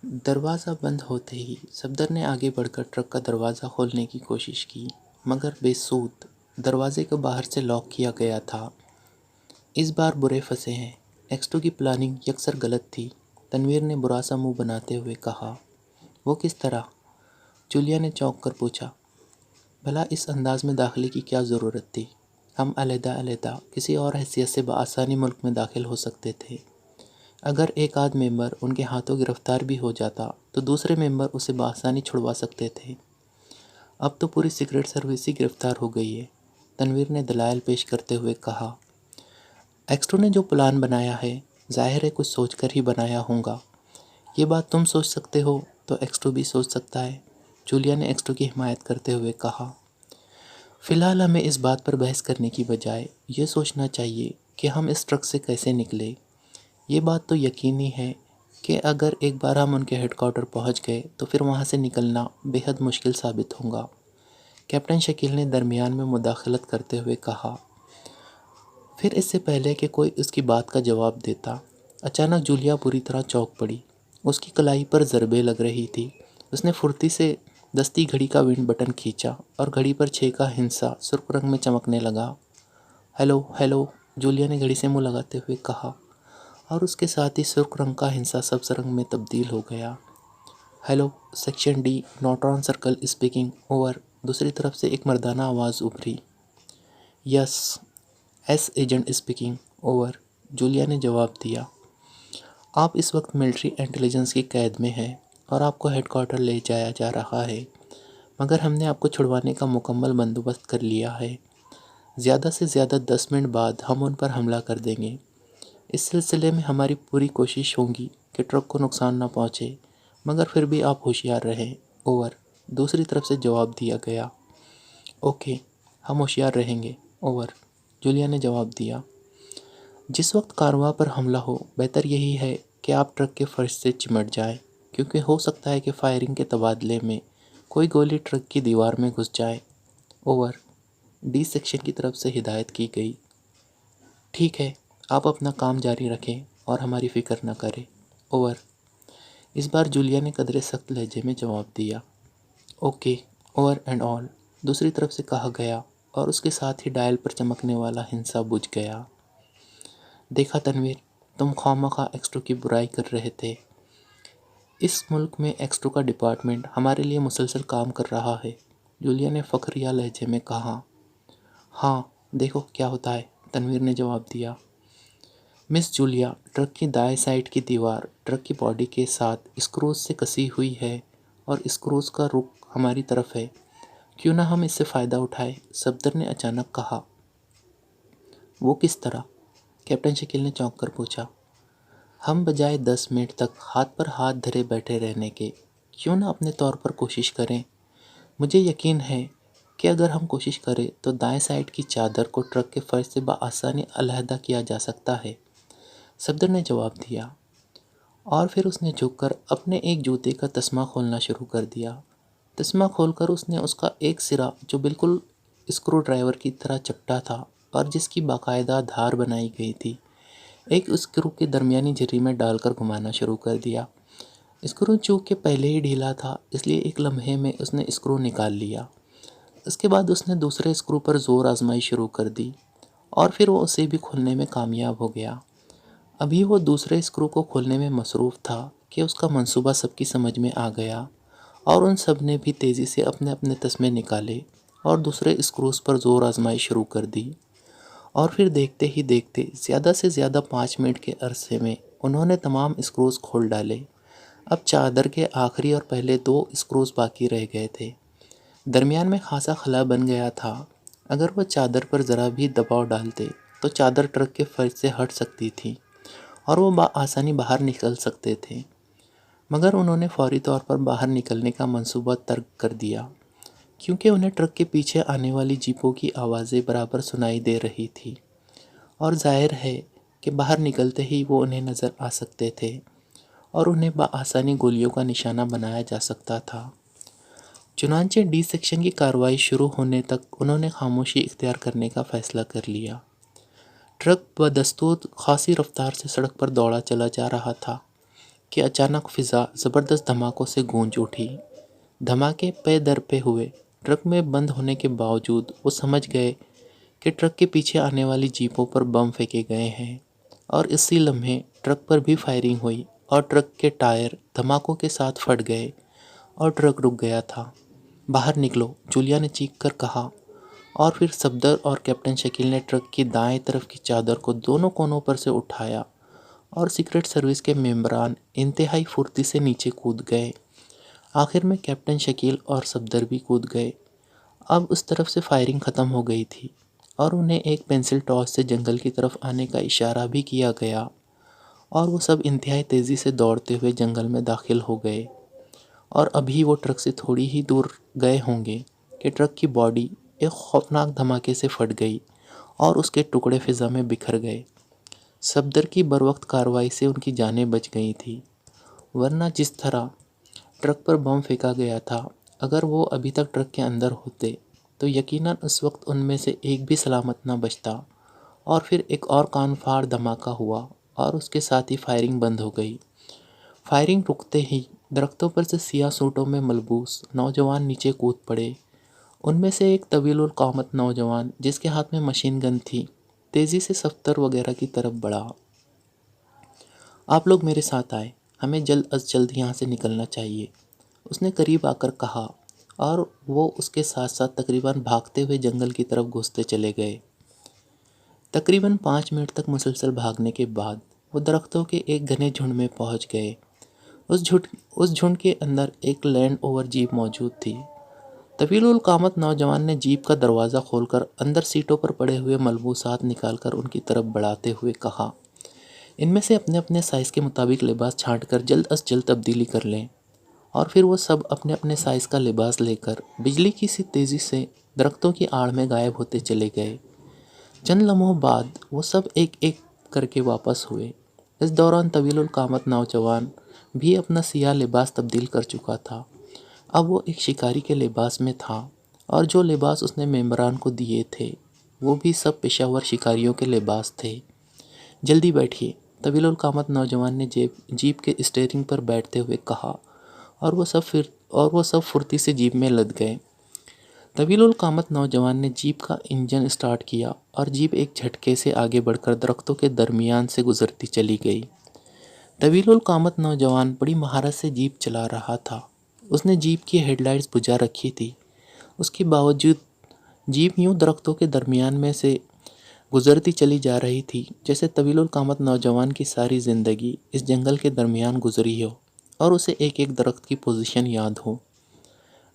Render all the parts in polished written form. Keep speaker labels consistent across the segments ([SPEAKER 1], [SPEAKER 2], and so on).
[SPEAKER 1] دروازہ بند ہوتے ہی صفدر نے آگے بڑھ کر ٹرک کا دروازہ کھولنے کی کوشش کی، مگر بے سود۔ دروازے کو باہر سے لاک کیا گیا تھا۔ اس بار برے پھنسے ہیں۔ ایکسٹو کی پلاننگ یکسر غلط تھی، تنویر نے برا سا منہ بناتے ہوئے کہا۔ وہ کس طرح؟ جولیا نے چونک کر پوچھا۔ بھلا اس انداز میں داخلے کی کیا ضرورت تھی؟ ہم علیحدہ علیحدہ کسی اور حیثیت سے بآسانی ملک میں داخل ہو سکتے تھے۔ اگر ایک آدھ ممبر ان کے ہاتھوں گرفتار بھی ہو جاتا تو دوسرے ممبر اسے بآسانی چھڑوا سکتے تھے۔ اب تو پوری سیکرٹ سروس ہی گرفتار ہو گئی ہے، تنویر نے دلائل پیش کرتے ہوئے کہا۔ ایکسٹو نے جو پلان بنایا ہے، ظاہر ہے کچھ سوچ کر ہی بنایا ہوگا۔ یہ بات تم سوچ سکتے ہو تو ایکسٹو بھی سوچ سکتا ہے، جولیا نے ایکسٹو کی حمایت کرتے ہوئے کہا۔ فی الحال ہمیں اس بات پر بحث کرنے کی بجائے یہ سوچنا چاہیے کہ ہم اس ٹرک سے کیسے نکلے۔ یہ بات تو یقینی ہے کہ اگر ایک بار ہم ان کے ہیڈ کوارٹر پہنچ گئے تو پھر وہاں سے نکلنا بے حد مشکل ثابت ہوگا، کیپٹن شکیل نے درمیان میں مداخلت کرتے ہوئے کہا۔ پھر اس سے پہلے کہ کوئی اس کی بات کا جواب دیتا، اچانک جولیا بری طرح چونک پڑی۔ اس کی کلائی پر ضربیں لگ رہی تھی۔ اس نے پھرتی سے دستی گھڑی کا ونڈ بٹن کھینچا اور گھڑی پر 6 کا ہندسہ سرخ رنگ میں چمکنے لگا۔ ہیلو ہیلو، جولیا نے گھڑی سے منہ لگاتے ہوئے کہا، اور اس کے ساتھ ہی سرخ رنگ کا ہندسہ سبز رنگ میں تبدیل ہو گیا۔ Hello, section D, neutron circle speaking, over. دوسری طرف سے ایک مردانہ آواز ابھری۔ Yes, S agent speaking, over, Julia نے جواب دیا۔ آپ اس وقت ملٹری انٹیلیجنس کی قید میں ہیں اور آپ کو ہیڈ کوارٹر لے جایا جا رہا ہے، مگر ہم نے آپ کو چھڑوانے کا مکمل بندوبست کر لیا ہے۔ زیادہ سے زیادہ 10 منٹ بعد ہم ان پر حملہ کر دیں گے۔ اس سلسلے میں ہماری پوری کوشش ہوگی کہ ٹرک کو نقصان نہ پہنچے، مگر پھر بھی آپ ہوشیار رہیں، اوور، دوسری طرف سے جواب دیا گیا۔ اوکے، ہم ہوشیار رہیں گے، اوور، جولیا نے جواب دیا۔ جس وقت کارروائی پر حملہ ہو، بہتر یہی ہے کہ آپ ٹرک کے فرش سے چمٹ جائیں، کیونکہ ہو سکتا ہے کہ فائرنگ کے تبادلے میں کوئی گولی ٹرک کی دیوار میں گھس جائے، اوور، ڈی سیکشن کی طرف سے ہدایت کی گئی۔ ٹھیک ہے، آپ اپنا کام جاری رکھیں اور ہماری فکر نہ کریں، اوور، اس بار جولیا نے قدرے سخت لہجے میں جواب دیا۔ اوکے، اوور اینڈ آل، دوسری طرف سے کہا گیا، اور اس کے ساتھ ہی ڈائل پر چمکنے والا ہندسہ بجھ گیا۔ دیکھا تنویر، تم خواہ ایکسٹو کی برائی کر رہے تھے۔ اس ملک میں ایکسٹو کا ڈپارٹمنٹ ہمارے لیے مسلسل کام کر رہا ہے، جولیا نے فخریہ لہجے میں کہا۔ ہاں، دیکھو کیا ہوتا ہے، تنویر نے جواب دیا۔ مس جولیا، ٹرک کی دائیں سائڈ کی دیوار ٹرک کی باڈی کے ساتھ اسکروز سے کسی ہوئی ہے اور اسکروز کا رخ ہماری طرف ہے۔ کیوں نہ ہم اس سے فائدہ اٹھائیں، صفدر نے اچانک کہا۔ وہ کس طرح؟ کیپٹن شکیل نے چونک کر پوچھا۔ ہم بجائے 10 منٹ تک ہاتھ پر ہاتھ دھرے بیٹھے رہنے کے کیوں نہ اپنے طور پر کوشش کریں؟ مجھے یقین ہے کہ اگر ہم کوشش کریں تو دائیں سائڈ کی چادر کو ٹرک کے فرش سے بآسانی علیحدہ کیا جا سکتا ہے، صفدر نے جواب دیا۔ اور پھر اس نے جھک کر اپنے ایک جوتے کا تسمہ کھولنا شروع کر دیا۔ تسمہ کھول کر اس نے اس کا ایک سرا، جو بالکل اسکرو ڈرائیور کی طرح چپٹا تھا اور جس کی باقاعدہ دھار بنائی گئی تھی، ایک اسکرو کے درمیانی جھری میں ڈال کر گھمانا شروع کر دیا۔ اسکرو چونکہ پہلے ہی ڈھیلا تھا، اس لیے ایک لمحے میں اس نے اسکرو نکال لیا۔ اس کے بعد اس نے دوسرے اسکرو پر زور آزمائی شروع کر دی اور پھر وہ اسے بھی کھولنے میں کامیاب ہو گیا۔ ابھی وہ دوسرے اسکرو کو کھولنے میں مصروف تھا کہ اس کا منصوبہ سب کی سمجھ میں آ گیا، اور ان سب نے بھی تیزی سے اپنے اپنے تسمے نکالے اور دوسرے اسکروز پر زور آزمائی شروع کر دی۔ اور پھر دیکھتے ہی دیکھتے زیادہ سے زیادہ 5 منٹ کے عرصے میں انہوں نے تمام اسکروز کھول ڈالے۔ اب چادر کے آخری اور پہلے 2 اسکروز باقی رہ گئے تھے۔ درمیان میں خاصا خلا بن گیا تھا۔ اگر وہ چادر پر ذرا بھی دباؤ ڈالتے تو چادر ٹرک کے فرش سے ہٹ سکتی تھی اور وہ بآسانی باہر نکل سکتے تھے، مگر انہوں نے فوری طور پر باہر نکلنے کا منصوبہ ترک کر دیا، کیونکہ انہیں ٹرک کے پیچھے آنے والی جیپوں کی آوازیں برابر سنائی دے رہی تھی، اور ظاہر ہے کہ باہر نکلتے ہی وہ انہیں نظر آ سکتے تھے اور انہیں بآسانی گولیوں کا نشانہ بنایا جا سکتا تھا۔ چنانچہ ڈی سیکشن کی کارروائی شروع ہونے تک انہوں نے خاموشی اختیار کرنے کا فیصلہ کر لیا۔ ٹرک بدستور خاصی رفتار سے سڑک پر دوڑا چلا جا رہا تھا۔ کہ اچانک فضا زبردست دھماکوں سے گونج اٹھی۔ دھماکے پے در پے ہوئے۔ ٹرک میں بند ہونے کے باوجود وہ سمجھ گئے کہ ٹرک کے پیچھے آنے والی جیپوں پر بم پھینکے گئے ہیں، اور اسی لمحے ٹرک پر بھی فائرنگ ہوئی اور ٹرک کے ٹائر دھماکوں کے ساتھ پھٹ گئے اور ٹرک رک گیا تھا۔ باہر نکلو، جولیا نے چیخ کر کہا، اور پھر صفدر اور کیپٹن شکیل نے ٹرک کی دائیں طرف کی چادر کو دونوں کونوں پر سے اٹھایا اور سیکرٹ سروس کے ممبران انتہائی پھرتی سے نیچے کود گئے۔ آخر میں کیپٹن شکیل اور صفدر بھی کود گئے۔ اب اس طرف سے فائرنگ ختم ہو گئی تھی اور انہیں ایک پینسل ٹاس سے جنگل کی طرف آنے کا اشارہ بھی کیا گیا، اور وہ سب انتہائی تیزی سے دوڑتے ہوئے جنگل میں داخل ہو گئے۔ اور ابھی وہ ٹرک سے تھوڑی ہی دور گئے ہوں گے کہ ٹرک کی باڈی ایک خوفناک دھماکے سے پھٹ گئی اور اس کے ٹکڑے فضا میں بکھر گئے۔ صفدر کی بروقت کارروائی سے ان کی جانیں بچ گئی تھیں، ورنہ جس طرح ٹرک پر بم پھینکا گیا تھا، اگر وہ ابھی تک ٹرک کے اندر ہوتے تو یقیناً اس وقت ان میں سے ایک بھی سلامت نہ بچتا۔ اور پھر ایک اور کان پھاڑ دھماکہ ہوا اور اس کے ساتھ ہی فائرنگ بند ہو گئی۔ فائرنگ رکتے ہی درختوں پر سے سیاہ سوٹوں میں ملبوس نوجوان نیچے کود پڑے۔ ان میں سے ایک طویل القامت نوجوان جس کے ہاتھ میں مشین گن تھی، تیزی سے صفدر وغیرہ کی طرف بڑھا۔ آپ لوگ میرے ساتھ آئے، ہمیں جلد از جلد یہاں سے نکلنا چاہیے، اس نے قریب آ کر کہا، اور وہ اس کے ساتھ ساتھ تقریباً بھاگتے ہوئے جنگل کی طرف گھستے چلے گئے۔ تقریباً 5 منٹ تک مسلسل بھاگنے کے بعد وہ درختوں کے ایک گھنے جھنڈ میں پہنچ گئے۔ اس جھنڈ کے اندر ایک لینڈ اوور جیپ موجود تھی۔ طویل القامت نوجوان نے جیپ کا دروازہ کھول کر اندر سیٹوں پر پڑے ہوئے ملبوسات نکال کر ان کی طرف بڑھاتے ہوئے کہا، ان میں سے اپنے اپنے سائز کے مطابق لباس چھانٹ کر جلد از جلد تبدیلی کر لیں۔ اور پھر وہ سب اپنے اپنے سائز کا لباس لے کر بجلی کی سی تیزی سے درختوں کی آڑ میں غائب ہوتے چلے گئے۔ چند لمحوں بعد وہ سب ایک ایک کر کے واپس ہوئے۔ اس دوران طویل القامت نوجوان بھی اپنا سیاہ لباس تبدیل کر چکا تھا۔ اب وہ ایک شکاری کے لباس میں تھا، اور جو لباس اس نے ممبران کو دیے تھے وہ بھی سب پیشہ ور شکاریوں کے لباس تھے۔ جلدی بیٹھیے، طویل القامت نوجوان نے جیپ کے اسٹیئرنگ پر بیٹھتے ہوئے کہا، اور وہ سب پھرتی سے جیپ میں لد گئے۔ طویل القامت نوجوان نے جیپ کا انجن سٹارٹ کیا اور جیپ ایک جھٹکے سے آگے بڑھ کر درختوں کے درمیان سے گزرتی چلی گئی۔ طویل القامت نوجوان بڑی مہارت سے جیپ چلا رہا تھا۔ اس نے جیپ کی ہیڈ لائٹس بجھا رکھی تھی، اس کے باوجود جیپ یوں درختوں کے درمیان میں سے گزرتی چلی جا رہی تھی جیسے طویل القامت نوجوان کی ساری زندگی اس جنگل کے درمیان گزری ہو اور اسے ایک ایک درخت کی پوزیشن یاد ہو۔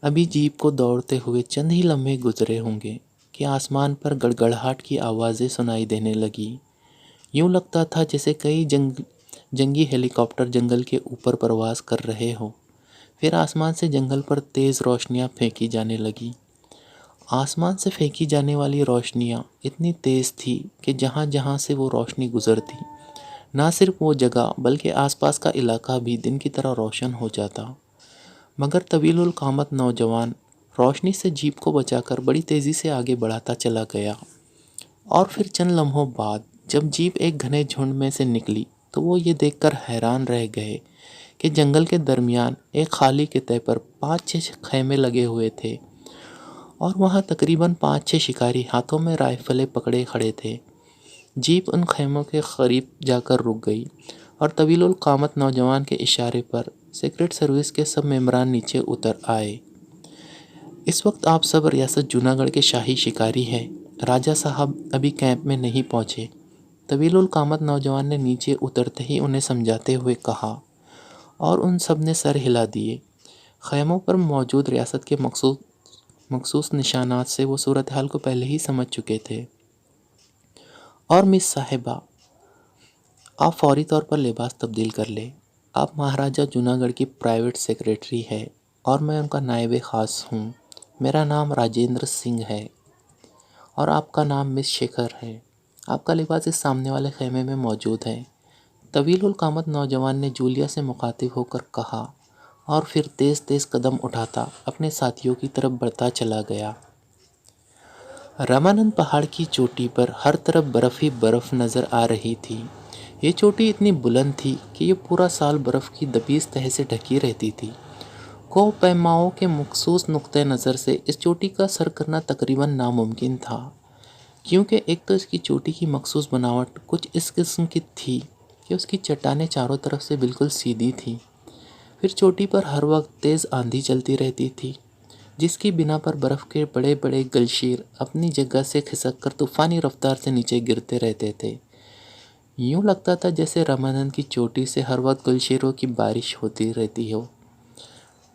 [SPEAKER 1] ابھی جیپ کو دوڑتے ہوئے چند ہی لمحے گزرے ہوں گے کہ آسمان پر گڑگڑاہٹ کی آوازیں سنائی دینے لگیں۔ یوں لگتا تھا جیسے کئی جنگی ہیلی کاپٹر جنگل کے اوپر پرواز کر رہے ہوں۔ پھر آسمان سے جنگل پر تیز روشنیاں پھینکی جانے لگیں۔ آسمان سے پھینکی جانے والی روشنیاں اتنی تیز تھی کہ جہاں جہاں سے وہ روشنی گزرتی، نہ صرف وہ جگہ بلکہ آس پاس کا علاقہ بھی دن کی طرح روشن ہو جاتا۔ مگر طویل القامت نوجوان روشنی سے جیپ کو بچا کر بڑی تیزی سے آگے بڑھاتا چلا گیا۔ اور پھر چند لمحوں بعد جب جیپ ایک گھنے جھنڈ میں سے نکلی تو وہ یہ دیکھ کر حیران رہ گئے کہ جنگل کے درمیان ایک خالی خطے پر 5-6 خیمے لگے ہوئے تھے، اور وہاں تقریباً 5-6 شکاری ہاتھوں میں رائفلیں پکڑے کھڑے تھے۔ جیپ ان خیموں کے قریب جا کر رک گئی، اور طویل القامت نوجوان کے اشارے پر سیکرٹ سروس کے سب ممبران نیچے اتر آئے۔ اس وقت آپ سب ریاست جوناگڑھ کے شاہی شکاری ہیں، راجہ صاحب ابھی کیمپ میں نہیں پہنچے، طویل القامت نوجوان نے نیچے اترتے ہی انہیں سمجھاتے ہوئے کہا، اور ان سب نے سر ہلا دیے۔ خیموں پر موجود ریاست کے مخصوص نشانات سے وہ صورتحال کو پہلے ہی سمجھ چکے تھے۔ اور مس صاحبہ، آپ فوری طور پر لباس تبدیل کر لیں۔ آپ مہاراجہ جوناگڑھ کی پرائیویٹ سیکریٹری ہے اور میں ان کا نائب خاص ہوں۔ میرا نام راجندر سنگھ ہے اور آپ کا نام مس شیکھر ہے۔ آپ کا لباس اس سامنے والے خیمے میں موجود ہے، طویل القامت نوجوان نے جولیا سے مخاطب ہو کر کہا، اور پھر تیز تیز قدم اٹھاتا اپنے ساتھیوں کی طرف بڑھتا چلا گیا۔ رمانند پہاڑ کی چوٹی پر ہر طرف برف ہی برف نظر آ رہی تھی۔ یہ چوٹی اتنی بلند تھی کہ یہ پورا سال برف کی دبیز تہہ سے ڈھکی رہتی تھی۔ کوہ پیماؤں کے مخصوص نقطۂ نظر سے اس چوٹی کا سر کرنا تقریباً ناممکن تھا، کیونکہ ایک تو اس کی چوٹی کی مخصوص بناوٹ کچھ اس قسم کی تھی کہ اس کی چٹانیں چاروں طرف سے بالکل سیدھی تھیں، پھر چوٹی پر ہر وقت تیز آندھی چلتی رہتی تھی، جس کی بنا پر برف کے بڑے بڑے گلشیر اپنی جگہ سے کھسک کر طوفانی رفتار سے نیچے گرتے رہتے تھے۔ یوں لگتا تھا جیسے رمانند کی چوٹی سے ہر وقت گلشیروں کی بارش ہوتی رہتی ہو۔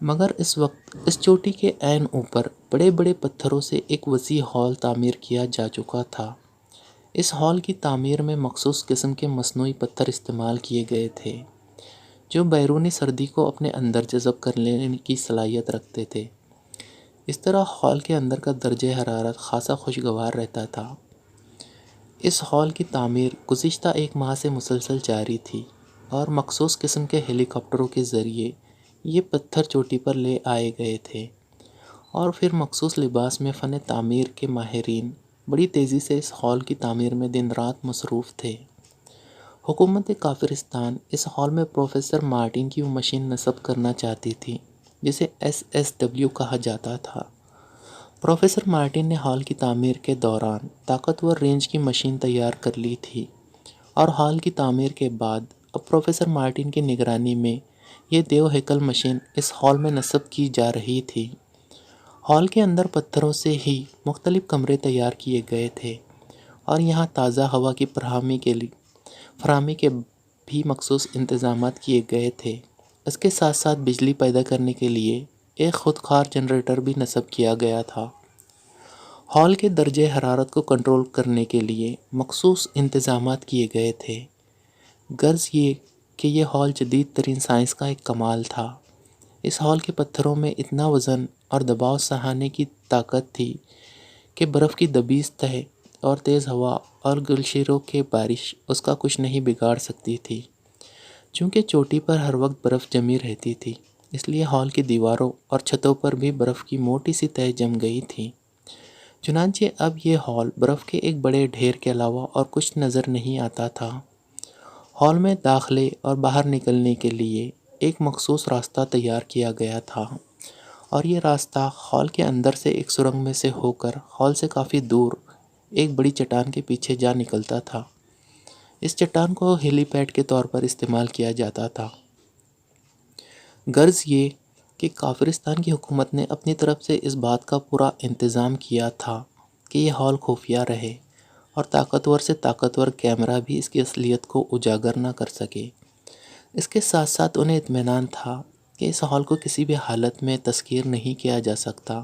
[SPEAKER 1] مگر اس وقت اس چوٹی کے عین اوپر بڑے بڑے پتھروں سے ایک وسیع ہال تعمیر کیا جا چکا تھا۔ اس ہال کی تعمیر میں مخصوص قسم کے مصنوعی پتھر استعمال کیے گئے تھے، جو بیرونی سردی کو اپنے اندر جذب کر لینے کی صلاحیت رکھتے تھے۔ اس طرح ہال کے اندر کا درجہ حرارت خاصا خوشگوار رہتا تھا۔ اس ہال کی تعمیر گزشتہ 1 ماہ سے مسلسل جاری تھی اور مخصوص قسم کے ہیلی کاپٹروں کے ذریعے یہ پتھر چوٹی پر لے آئے گئے تھے، اور پھر مخصوص لباس میں فن تعمیر کے ماہرین بڑی تیزی سے اس ہال کی تعمیر میں دن رات مصروف تھے۔ حکومت کافرستان اس ہال میں پروفیسر مارٹن کی وہ مشین نصب کرنا چاہتی تھی جسے SSW کہا جاتا تھا۔ پروفیسر مارٹن نے ہال کی تعمیر کے دوران طاقتور رینج کی مشین تیار کر لی تھی، اور ہال کی تعمیر کے بعد اب پروفیسر مارٹن کی نگرانی میں یہ دیو ہیکل مشین اس ہال میں نصب کی جا رہی تھی۔ ہال کے اندر پتھروں سے ہی مختلف کمرے تیار کیے گئے تھے، اور یہاں تازہ ہوا کی فراہمی کے بھی مخصوص انتظامات کیے گئے تھے۔ اس کے ساتھ ساتھ بجلی پیدا کرنے کے لیے ایک خودکار جنریٹر بھی نصب کیا گیا تھا۔ ہال کے درجہ حرارت کو کنٹرول کرنے کے لیے مخصوص انتظامات کیے گئے تھے۔ غرض یہ کہ یہ ہال جدید ترین سائنس کا ایک کمال تھا۔ اس ہال کے پتھروں میں اتنا وزن اور دباؤ سہانے کی طاقت تھی کہ برف کی دبیز تہہ اور تیز ہوا اور گلشیروں کی بارش اس کا کچھ نہیں بگاڑ سکتی تھی۔ چونکہ چوٹی پر ہر وقت برف جمی رہتی تھی، اس لیے ہال کی دیواروں اور چھتوں پر بھی برف کی موٹی سی تہہ جم گئی تھی۔ چنانچہ اب یہ ہال برف کے ایک بڑے ڈھیر کے علاوہ اور کچھ نظر نہیں آتا تھا۔ ہال میں داخلے اور باہر نکلنے کے لیے ایک مخصوص راستہ تیار کیا گیا تھا، اور یہ راستہ ہال کے اندر سے ایک سرنگ میں سے ہو کر ہال سے کافی دور ایک بڑی چٹان کے پیچھے جا نکلتا تھا۔ اس چٹان کو ہیلی پیڈ کے طور پر استعمال کیا جاتا تھا۔ غرض یہ کہ کافرستان کی حکومت نے اپنی طرف سے اس بات کا پورا انتظام کیا تھا کہ یہ ہال خفیہ رہے، اور طاقتور سے طاقتور کیمرہ بھی اس کی اصلیت کو اجاگر نہ کر سکے۔ اس کے ساتھ ساتھ انہیں اطمینان تھا کہ اس ہال کو کسی بھی حالت میں تسخیر نہیں کیا جا سکتا۔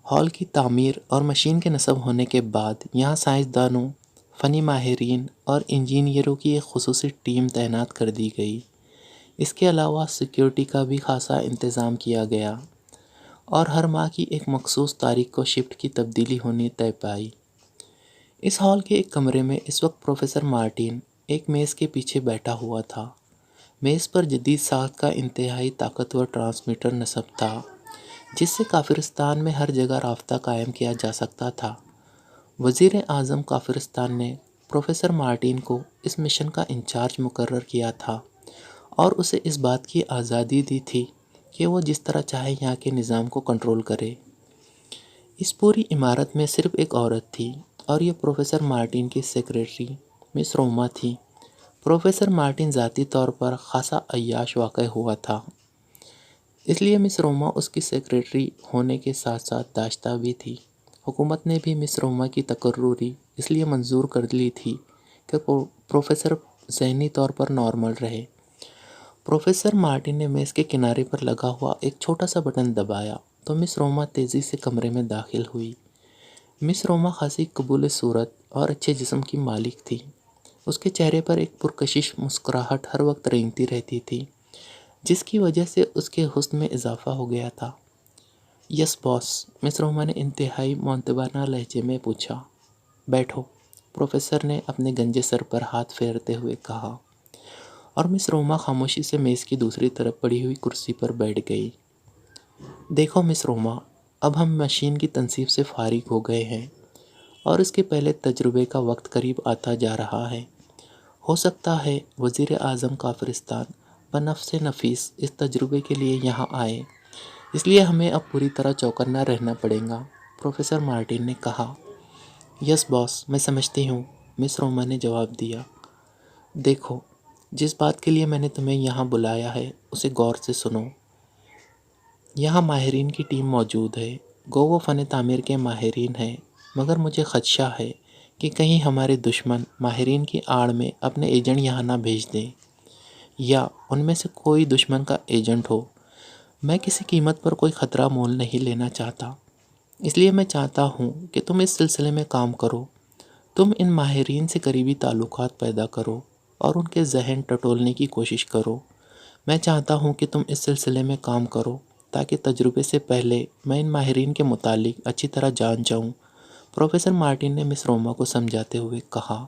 [SPEAKER 1] ہال کی تعمیر اور مشین کے نصب ہونے کے بعد یہاں سائنسدانوں، فنی ماہرین اور انجینئروں کی ایک خصوصی ٹیم تعینات کر دی گئی۔ اس کے علاوہ سیکیورٹی کا بھی خاصا انتظام کیا گیا، اور ہر ماہ کی ایک مخصوص تاریخ کو شفٹ کی تبدیلی ہونی طے پائی۔ اس ہال کے ایک کمرے میں اس وقت پروفیسر مارٹن ایک میز کے پیچھے بیٹھا ہوا تھا۔ میز پر جدید ساخت کا انتہائی طاقتور ٹرانسمیٹر نصب تھا، جس سے کافرستان میں ہر جگہ رابطہ قائم کیا جا سکتا تھا۔ وزیر اعظم کافرستان نے پروفیسر مارٹن کو اس مشن کا انچارج مقرر کیا تھا، اور اسے اس بات کی آزادی دی تھی کہ وہ جس طرح چاہے یہاں کے نظام کو کنٹرول کرے۔ اس پوری عمارت میں صرف ایک عورت تھی، اور یہ پروفیسر مارٹن کی سیکریٹری مس روما تھی۔ پروفیسر مارٹن ذاتی طور پر خاصا عیاش واقع ہوا تھا، اس لیے مس روما اس کی سیکریٹری ہونے کے ساتھ ساتھ داشتہ بھی تھی۔ حکومت نے بھی مس روما کی تقرری اس لیے منظور کر لی تھی کہ پروفیسر ذہنی طور پر نارمل رہے۔ پروفیسر مارٹن نے میز کے کنارے پر لگا ہوا ایک چھوٹا سا بٹن دبایا تو مس روما تیزی سے کمرے میں داخل ہوئی۔ مس روما خاصی قبول صورت اور اچھے جسم کی مالک تھی۔ اس کے چہرے پر ایک پرکشش مسکراہٹ ہر وقت رینگتی رہتی تھی، جس کی وجہ سے اس کے حسن میں اضافہ ہو گیا تھا۔ یس باس، مس روما نے انتہائی معدبانہ لہجے میں پوچھا۔ بیٹھو، پروفیسر نے اپنے گنجے سر پر ہاتھ پھیرتے ہوئے کہا، اور مس روما خاموشی سے میز کی دوسری طرف پڑی ہوئی کرسی پر بیٹھ گئی۔ دیکھو مس روما، اب ہم مشین کی تنصیب سے فارغ ہو گئے ہیں، اور اس کے پہلے تجربے کا وقت قریب آتا جا رہا ہے۔ ہو سکتا ہے وزیر اعظم کافرستان بنفس نفیس اس تجربے کے لیے یہاں آئے، اس لیے ہمیں اب پوری طرح چوکنا رہنا پڑے گا، پروفیسر مارٹن نے کہا۔ یس باس، میں سمجھتی ہوں، مس روما نے جواب دیا۔ دیکھو، جس بات کے لیے میں نے تمہیں یہاں بلایا ہے اسے غور سے سنو۔ یہاں ماہرین کی ٹیم موجود ہے، گو وہ فن تعمیر کے ماہرین ہیں، مگر مجھے خدشہ ہے کہ کہیں ہمارے دشمن ماہرین کی آڑ میں اپنے ایجنٹ یہاں نہ بھیج دیں، یا ان میں سے کوئی دشمن کا ایجنٹ ہو۔ میں کسی قیمت پر کوئی خطرہ مول نہیں لینا چاہتا، اس لیے میں چاہتا ہوں کہ تم اس سلسلے میں کام کرو۔ تم ان ماہرین سے قریبی تعلقات پیدا کرو اور ان کے ذہن ٹٹولنے کی کوشش کرو۔ میں چاہتا ہوں کہ تم اس سلسلے میں کام کرو تاکہ تجربے سے پہلے میں ان ماہرین کے متعلق اچھی طرح جان جاؤں، پروفیسر مارٹن نے مس روما کو سمجھاتے ہوئے کہا۔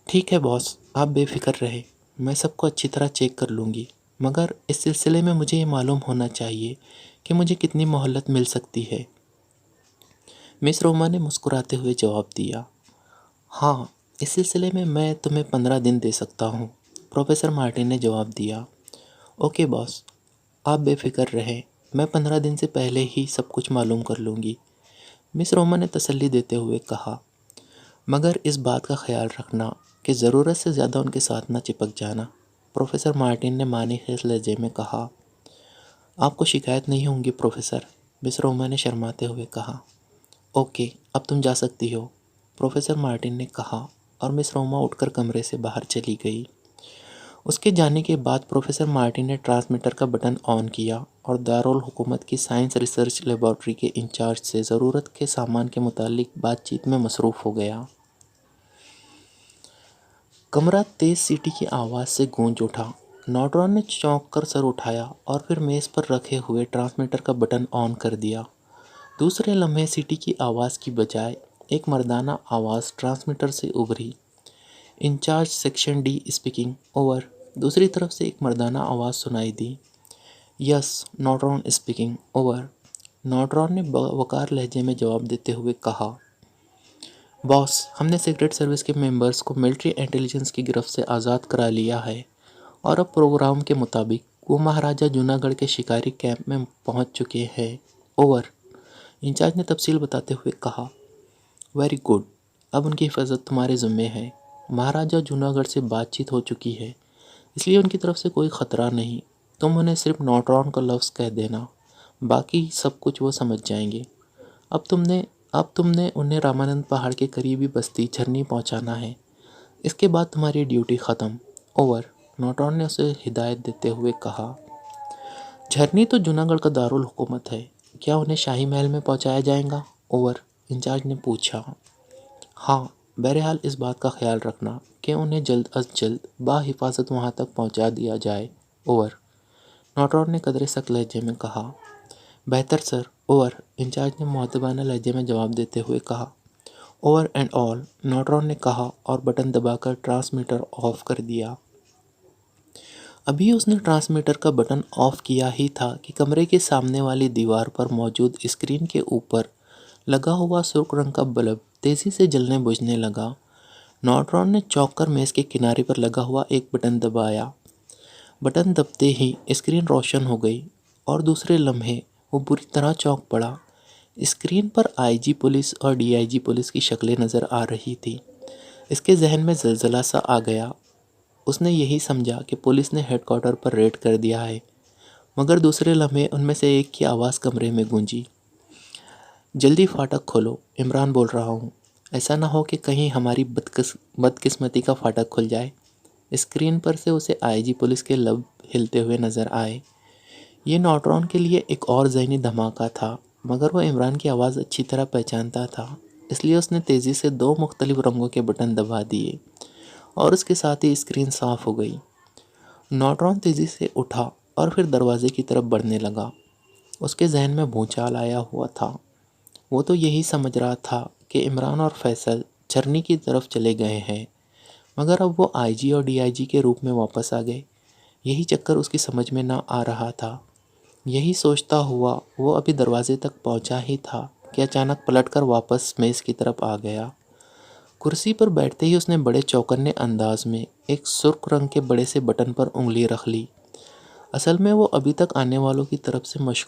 [SPEAKER 1] ٹھیک ہے باس، آپ بے فکر رہے، میں سب کو اچھی طرح چیک کر لوں گی، مگر اس سلسلے میں مجھے یہ معلوم ہونا چاہیے کہ مجھے کتنی مہلت مل سکتی ہے۔ مس روما نے مسکراتے ہوئے جواب دیا۔ ہاں، اس سلسلے میں تمہیں 15 دن دے سکتا ہوں، پروفیسر مارٹن نے جواب دیا۔ اوکے باس، آپ بے فکر رہیں، میں 15 دن سے پہلے ہی سب کچھ معلوم کر لوں گی، مس روما نے تسلی دیتے ہوئے کہا۔ مگر اس بات کا خیال رکھنا کہ ضرورت سے زیادہ ان کے ساتھ نہ چپک جانا، پروفیسر مارٹن نے معنی خیز لہجے میں کہا۔ آپ کو شکایت نہیں ہوں گی پروفیسر، مس روما نے شرماتے ہوئے کہا۔ اوکے، اب تم جا سکتی ہو، پروفیسر مارٹن نے کہا، اور مس روما اٹھ کر کمرے سے باہر چلی گئی۔ اس کے جانے کے بعد پروفیسر مارٹن نے ٹرانسمیٹر کا بٹن آن کیا اور دارالحکومت کی سائنس ریسرچ لیبارٹری کے انچارج سے ضرورت کے سامان کے متعلق بات چیت میں مصروف ہو گیا۔ کمرہ تیز سیٹی کی آواز سے گونج اٹھا۔ نوٹرون نے چونک کر سر اٹھایا اور پھر میز پر رکھے ہوئے ٹرانسمیٹر کا بٹن آن کر دیا۔ دوسرے لمحے سیٹی کی آواز کی بجائے ایک مردانہ آواز ٹرانسمیٹر سے ابھری۔ Incharge section D speaking, over. دوسری طرف سے ایک مردانہ آواز سنائی دی۔ یس، نوٹرون اسپیکنگ، اوور، نوٹرون نے وقار لہجے میں جواب دیتے ہوئے کہا۔ باس، ہم نے سیکرٹ سروس کے ممبرز کو ملٹری انٹیلیجنس کی گرفت سے آزاد کرا لیا ہے اور اب پروگرام کے مطابق وہ مہاراجہ جونا گڑھ کے شکاری کیمپ میں پہنچ چکے ہیں، اوور، انچارج نے تفصیل بتاتے ہوئے کہا۔ ویری گڈ، اب ان کی حفاظت تمہارے ذمے ہے۔ مہاراجہ جونا گڑھ سے بات چیت ہو چکی ہے، اس لیے ان کی طرف سے کوئی خطرہ نہیں۔ تم انہیں صرف نوٹرون کا لفظ کہہ دینا، باقی سب کچھ وہ سمجھ جائیں گے۔ اب تم نے انہیں رامانند پہاڑ کے قریبی بستی جھرنی پہنچانا ہے، اس کے بعد تمہاری ڈیوٹی ختم، اوور، نوٹرون نے اسے ہدایت دیتے ہوئے کہا۔ جھرنی تو جونا گڑھ کا دارالحکومت ہے، کیا انہیں شاہی محل میں پہنچایا جائے گا، اوور، انچارج نے پوچھا۔ ہاں، بہرحال اس بات کا خیال رکھنا کہ انہیں جلد از جلد بحفاظت وہاں تک پہنچا دیا جائے، اوور، نوٹرون نے قدرے سخت لہجے میں کہا۔ بہتر سر، اوور، انچارج نے مؤدبانہ لہجے میں جواب دیتے ہوئے کہا۔ اوور اینڈ آل، نوٹرون نے کہا اور بٹن دبا کر ٹرانسمیٹر آف کر دیا۔ ابھی اس نے ٹرانسمیٹر کا بٹن آف کیا ہی تھا کہ کمرے کے سامنے والی دیوار پر موجود اسکرین کے اوپر لگا ہوا سرخ رنگ کا بلب تیزی سے جلنے بجھنے لگا۔ نوٹرون نے چونک کر میز کے کنارے پر لگا ہوا ایک بٹن دبایا۔ بٹن دبتے ہی اسکرین روشن ہو گئی اور دوسرے لمحے وہ بری طرح چونک پڑا۔ اسکرین پر آئی جی پولیس اور ڈی آئی جی پولیس کی شکلیں نظر آ رہی تھی۔ اس کے ذہن میں زلزلہ سا آ گیا۔ اس نے یہی سمجھا کہ پولیس نے ہیڈ کوارٹر پر ریڈ کر دیا ہے، مگر دوسرے لمحے ان میں سے ایک کی آواز کمرے میں گونجی۔ جلدی فاٹک کھولو، عمران بول رہا ہوں، ایسا نہ ہو کہ کہیں ہماری بدقسمتی کا فاٹک کھل جائے۔ اسکرین پر سے اسے آئی جی پولیس کے لب ہلتے ہوئے نظر آئے۔ یہ نوٹرون کے لیے ایک اور ذہنی دھماکہ تھا، مگر وہ عمران کی آواز اچھی طرح پہچانتا تھا، اس لیے اس نے تیزی سے 2 مختلف رنگوں کے بٹن دبا دیے اور اس کے ساتھ ہی اسکرین صاف ہو گئی۔ نوٹرون تیزی سے اٹھا اور پھر دروازے کی طرف بڑھنے لگا۔ اس کے ذہن میں بھونچال آیا ہوا تھا۔ وہ تو یہی سمجھ رہا تھا کہ عمران اور فیصل جھرنی کی طرف چلے گئے ہیں، مگر اب وہ آئی جی اور ڈی آئی جی کے روپ میں واپس آ گئے۔ یہی چکر اس کی سمجھ میں نہ آ رہا تھا۔ یہی سوچتا ہوا وہ ابھی دروازے تک پہنچا ہی تھا کہ اچانک پلٹ کر واپس میز کی طرف آ گیا۔ کرسی پر بیٹھتے ہی اس نے بڑے چوکنے انداز میں ایک سرخ رنگ کے بڑے سے بٹن پر انگلی رکھ لی۔ اصل میں وہ ابھی تک آنے والوں کی طرف سے مشغول